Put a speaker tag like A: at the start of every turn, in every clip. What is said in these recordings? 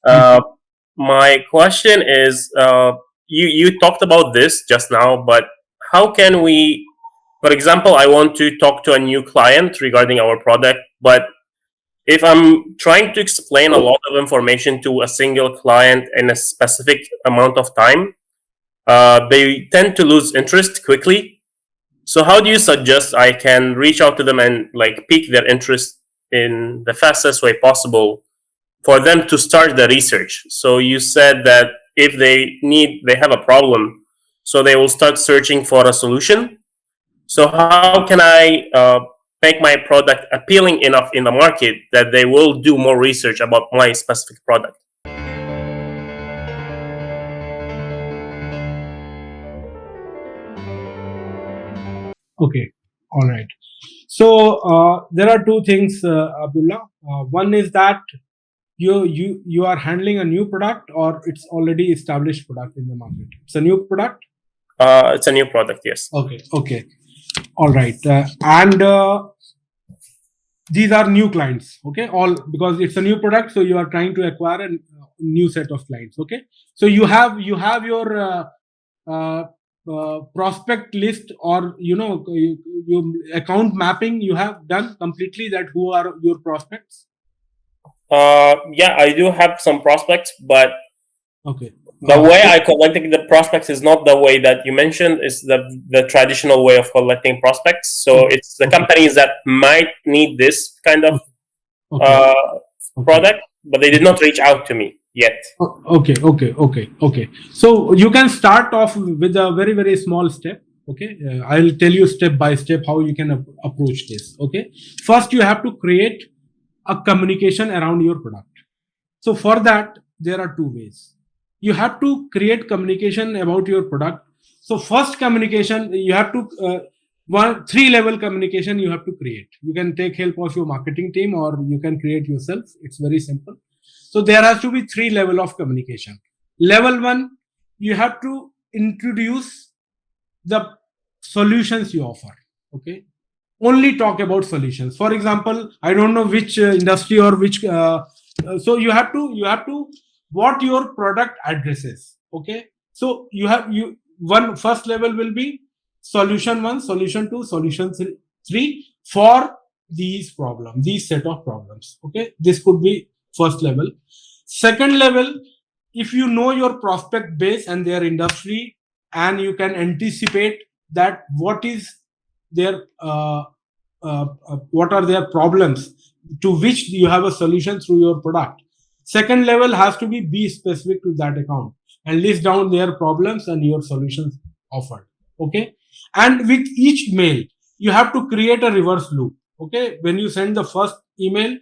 A: Uh, my question is, you talked about this just now, but how can we, for example, I want to talk to a new client regarding our product, but if I'm trying to explain a lot of information to a single client in a specific amount of time, they tend to lose interest quickly. So how do you suggest I can reach out to them and like pique their interest in the fastest way possible for them to start the research? So you said that if they have a problem, so they will start searching for a solution. So how can I make my product appealing enough in the market that they will do more research about my specific product?
B: Okay, all right. So there are two things, Abdullah. One is that you are handling a new product, or it's already established product in the market. It's a new product.
A: It's a new product, yes.
B: Okay, okay, all right. And these are new clients. Okay, all because it's a new product, so you are trying to acquire a new set of clients. Okay, so you have your prospect list, or you account mapping you have done completely, that who are your prospects.
A: Yeah, I do have some prospects, but
B: Okay.
A: the way I collecting the prospects is not the way that you mentioned. Is the traditional way of collecting prospects. So
B: Okay.
A: it's the
B: Okay.
A: companies that might need this kind of
B: Okay. Okay.
A: product, but they did not reach out to me yet.
B: Okay, okay, okay, okay. So you can start off with a very, very small step. Okay, I'll tell you step by step how you can approach this. Okay, first you have to create a communication around your product. So for that, there are two ways. You have to create communication about your product. So first communication, you have to one three level communication you have to create. You can take help of your marketing team, or you can create yourself. It's very simple. So there has to be three level of communication. Level one, you have to introduce the solutions you offer. Okay, only talk about solutions. For example, I don't know which industry or which so you have to what your product addresses. Okay, so you one first level will be solution one, solution two, solution three for these set of problems. Okay, this could be first level. Second level, if you know your prospect base and their industry, and you can anticipate that what are their problems, to which you have a solution through your product. Second level has to be specific to that account and list down their problems and your solutions offered. Okay, and with each mail you have to create a reverse loop. Okay, when you send the first email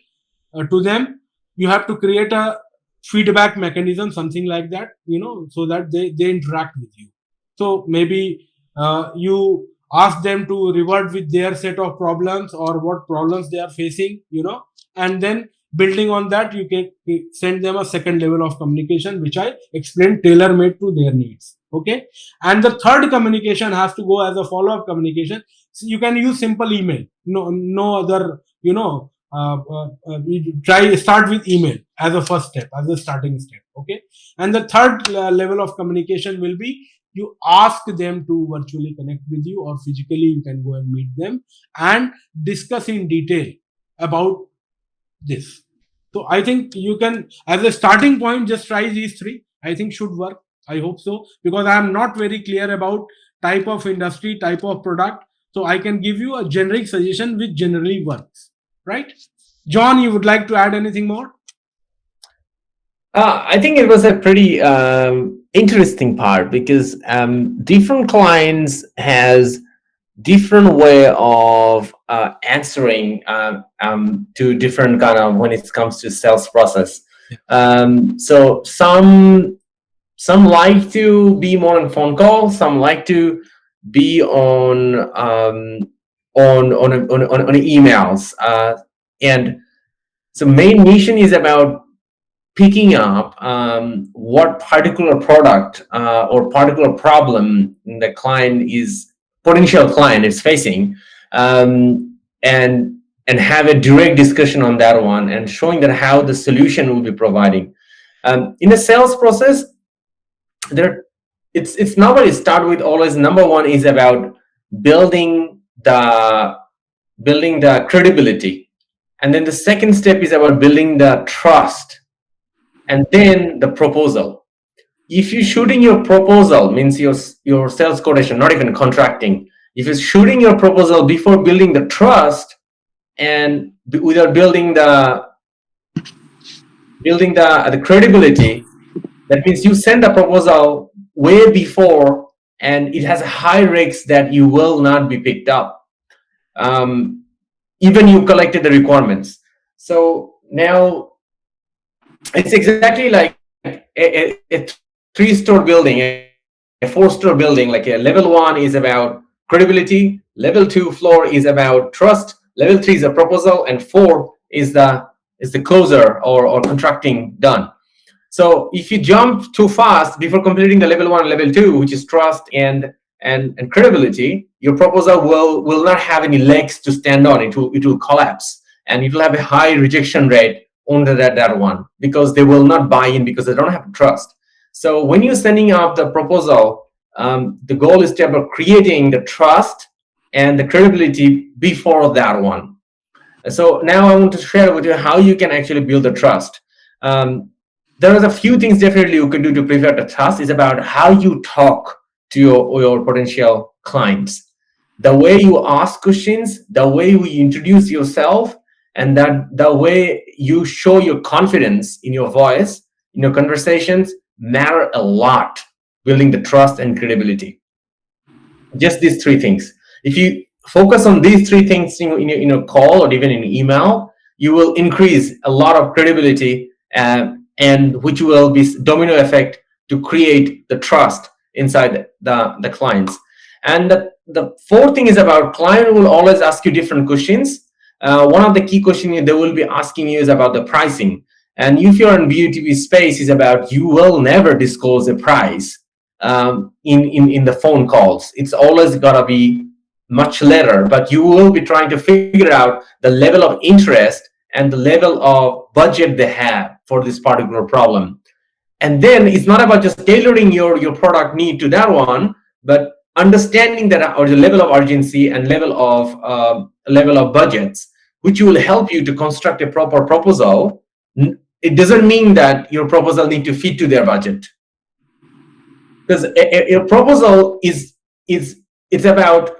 B: to them, you have to create a feedback mechanism, something like that, so that they interact with you. So maybe you ask them to revert with their set of problems, or what problems they are facing, and then building on that, you can send them a second level of communication, which I explained, tailor made to their needs. Okay, and the third communication has to go as a follow up communication. So you can use simple email, no other, we try start with email as a first step, as a starting step. Okay, and the third level of communication will be, you ask them to virtually connect with you, or physically you can go and meet them and discuss in detail about this. So I think you can, as a starting point, just try these three. I think should work. I hope so, because I am not very clear about type of industry, type of product. So I can give you a generic suggestion which generally works. Right? John, you would like to add anything more?
C: I think it was a pretty interesting part, because different clients has different way of answering to different kind of, when it comes to sales process. So some like to be more on phone call, some like to be on emails, and so main mission is about picking up what particular product or particular problem the potential client is facing, and have a direct discussion on that one, and showing that how the solution will be providing. In a sales process, it's normally start with always number one is about building the credibility, and then the second step is about building the trust, and then the proposal. If you're shooting your proposal, means your sales quotation, not even contracting, if you're shooting your proposal before building the trust and without building the credibility, that means you send a proposal way before and it has a high risk that you will not be picked up, even you collected the requirements. So now it's exactly like a 3-store building, a 4-store building. Like a level 1 is about credibility, level 2 floor is about trust, level 3 is a proposal, and 4 is the closer or contracting done. So if you jump too fast before completing the level 1 and level 2, which is trust and credibility, your proposal will not have any legs to stand on. It will collapse, and it will have a high rejection rate under that one, because they will not buy in because they don't have trust. So when you're sending out the proposal, the goal is to about creating the trust and the credibility before that one. So now I want to share with you how you can actually build the trust. There are a few things definitely you can do to prepare the trust. Is about how you talk to your potential clients, the way you ask questions, the way you introduce yourself, and that the way you show your confidence in your voice, in your conversations, matter a lot, building the trust and credibility. Just these 3 things. If you focus on these 3 things in your call or even in email, you will increase a lot of credibility, and which will be domino effect to create the trust inside the clients. And the 4th thing is about client will always ask you different questions. One of the key questions they will be asking you is about the pricing. And if you're in B2B space, is about you will never disclose a price in the phone calls. It's always gotta be much later, but you will be trying to figure out the level of interest and the level of budget they have for this particular problem. And then it's not about just tailoring your product need to that one, but understanding that or the level of urgency and level of budgets, which will help you to construct a proper proposal. It doesn't mean that your proposal need to fit to their budget, because a proposal is it's about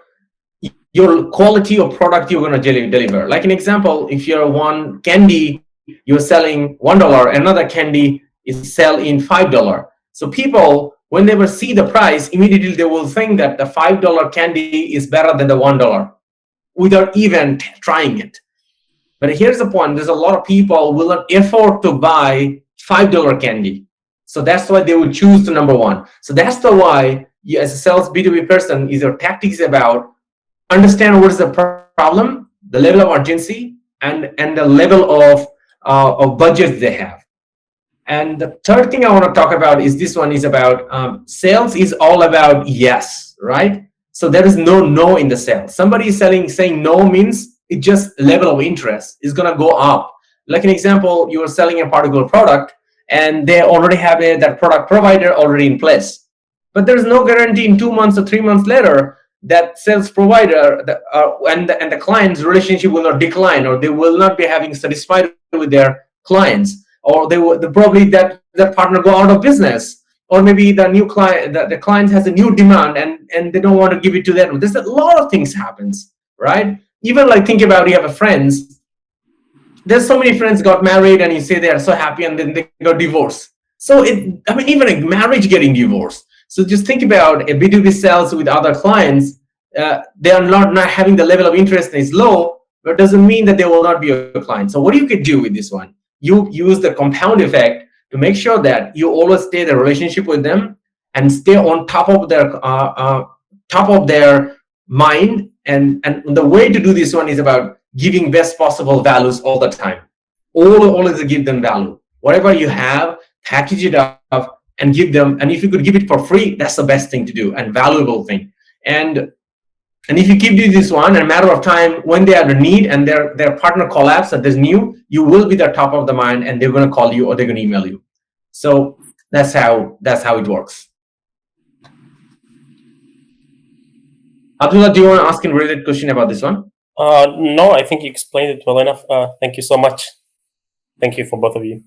C: your quality of product you're going to deliver. Like an example, if you're one candy you're selling $1, another candy is sell in $5. So people, when they will see the price, immediately they will think that the $5 candy is better than the $1 without even trying it. But here's the point: there's a lot of people will not afford to buy $5 candy, so that's why they will choose the number 1. So that's the why you, as a sales B2B person, is your tactics about understand what is the problem, the level of urgency, and the level of budget they have. And the 3rd thing I want to talk about is this one is about sales is all about yes, right? So there is no in the sales. Somebody is saying no means it just level of interest is going to go up. Like an example, you are selling a particular product and they already have that product provider already in place, but there's no guarantee in 2 months or 3 months later that sales provider and the client's relationship will not decline, or they will not be having satisfied with their clients, or they probably that partner go out of business, or maybe the new client the client has a new demand and they don't want to give it to them. There's a lot of things happens, right? Even like think about, you have a friends, there's so many friends got married and you say they are so happy and then they got divorced. So even a marriage getting divorced. So just think about a B2B sales with other clients. They are not having the level of interest is low, but doesn't mean that they will not be a client. So what you could do with this one, you use the compound effect to make sure that you always stay the relationship with them and stay on top of their mind. And the way to do this one is about giving best possible values all the time. Always give them value. Whatever you have, package it up and give them. And if you could give it for free, that's the best thing to do and valuable thing. And if you keep doing this one, in a matter of time, when they are in need and their partner collapse or there's new, you will be the top of the mind and they're going to call you or they're going to email you. So that's how it works. Abdullah, do you want to ask a related question about this one?
A: No, I think you explained it well enough. Thank you so much. Thank you for both of you.